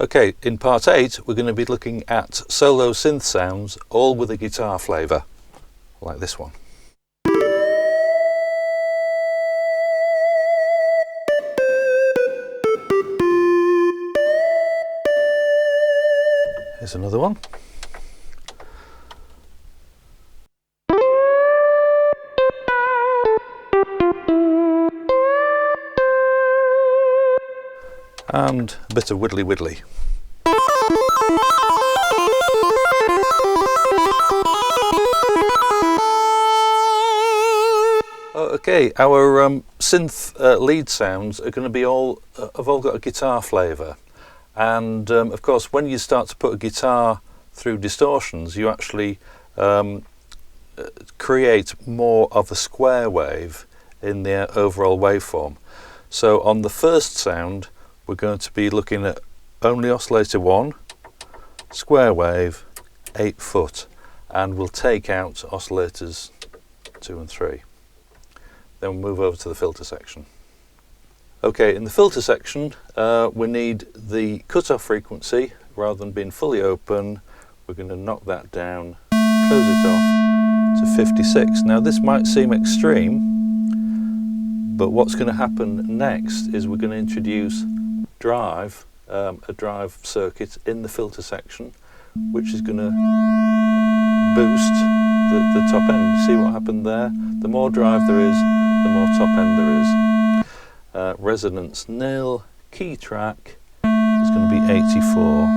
Okay, in part 8 we're going to be looking at solo synth sounds, all with a guitar flavour, like this one. Here's another one. And a bit of widdly widdly. Okay, our synth lead sounds are going to be have all got a guitar flavour, and of course when you start to put a guitar through distortions, you actually create more of a square wave in the overall waveform. So on the first sound we're going to be looking at only oscillator 1, square wave, 8 foot, and we'll take out oscillators 2 and 3. Then we'll move over to the filter section. Okay, in the filter section we need the cutoff frequency. Rather than being fully open, we're going to knock that down, close it off to 56. Now this might seem extreme, but what's going to happen next is we're going to introduce a drive circuit in the filter section, which is going to boost the top end. You see what happened there? The more drive there is, the more top end there is. Resonance nil, key track is going to be 84.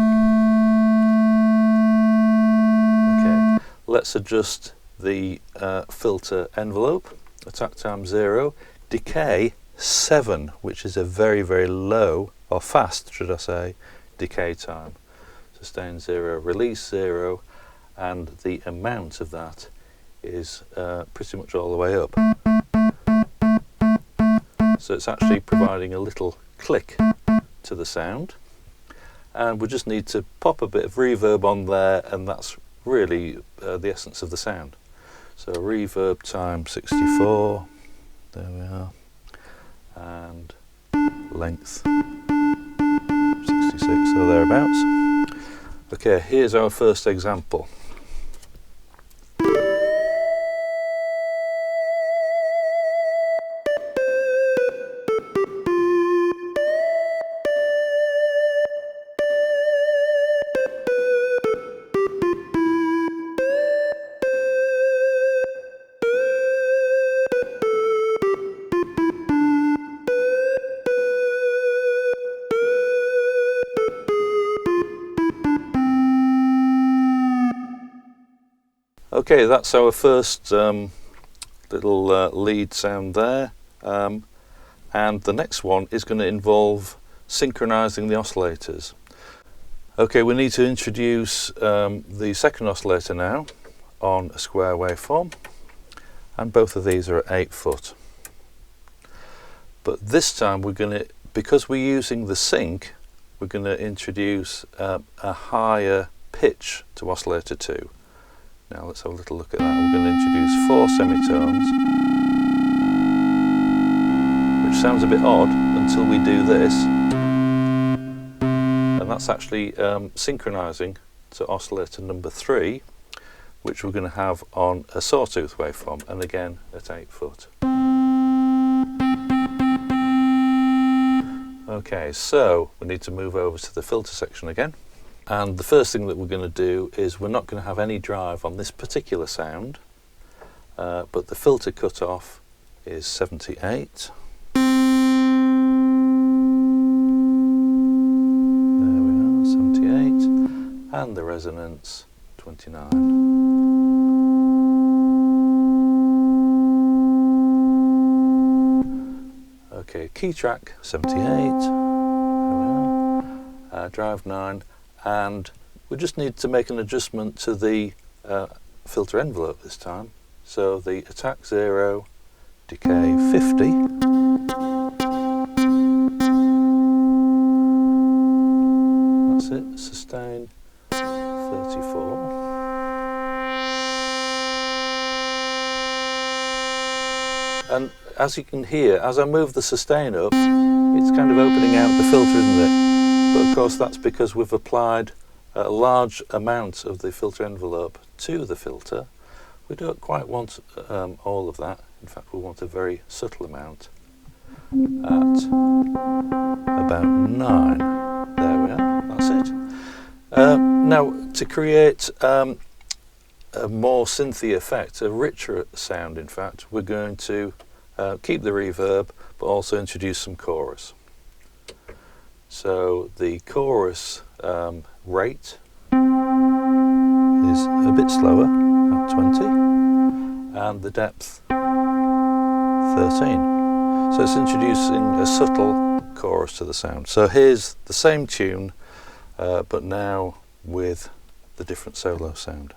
Okay, let's adjust the filter envelope. Attack time 0, decay 7, which is a very, very low, or fast should I say, decay time. Sustain 0, release 0, and the amount of that is pretty much all the way up. So it's actually providing a little click to the sound, and we just need to pop a bit of reverb on there, and that's really the essence of the sound. So reverb time 64, there we are, and length 66 or thereabouts. Okay, here's our first example. Okay, that's our first little lead sound there, and the next one is going to involve synchronizing the oscillators. Okay, we need to introduce the second oscillator now on a square waveform, and both of these are at 8 foot. But this time we're going to, because we're using the sync, we're going to introduce a higher pitch to oscillator 2. Now let's have a little look at that. We're going to introduce 4 semitones, which sounds a bit odd until we do this, and that's actually synchronizing to oscillator number 3, which we're going to have on a sawtooth waveform, and again at 8 foot. Okay, so we need to move over to the filter section again. And the first thing that we're going to do is we're not going to have any drive on this particular sound, but the filter cutoff is 78. There we are, 78, and the resonance 29. Okay, key track 78, there we are, drive 9. And we just need to make an adjustment to the filter envelope this time. So the attack 0, decay 50, that's it, sustain 34, and as you can hear, as I move the sustain up, it's kind of opening out the filter, isn't it? but of course that's because we've applied a large amount of the filter envelope to the filter. We don't quite want all of that. In fact, we want a very subtle amount at about 9. There we are, that's it. Now, to create a more synthy effect, a richer sound in fact, we're going to keep the reverb but also introduce some chorus. So the chorus rate is a bit slower at 20 and the depth 13. So it's introducing a subtle chorus to the sound. So here's the same tune but now with the different solo sound.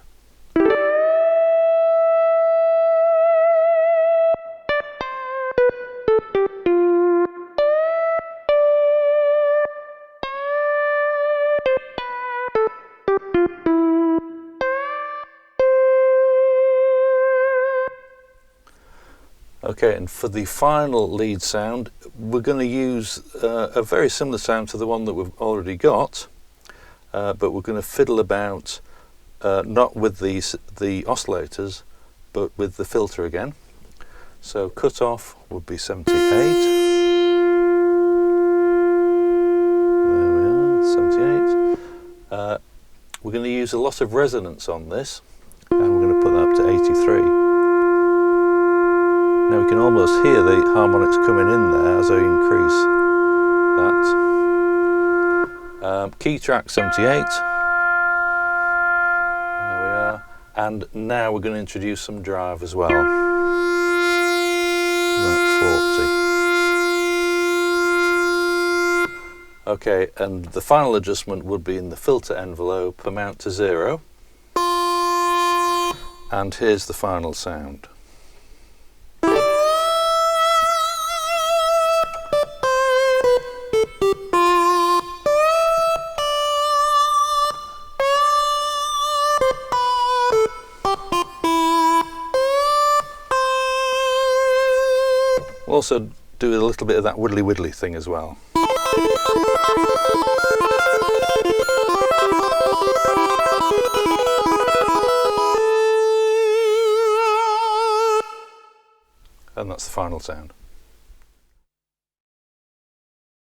Okay, and for the final lead sound, we're going to use a very similar sound to the one that we've already got, but we're going to fiddle about not with the oscillators, but with the filter again. So cut off would be 78. There we are, 78. We're going to use a lot of resonance on this, and we're going to put that up to 83. Now we can almost hear the harmonics coming in there as I increase that. Key track 78. There we are. And now we're going to introduce some drive as well. About 40. Okay, and the final adjustment would be in the filter envelope, amount to 0. And here's the final sound. We'll also do a little bit of that widdly widdly thing as well. And that's the final sound.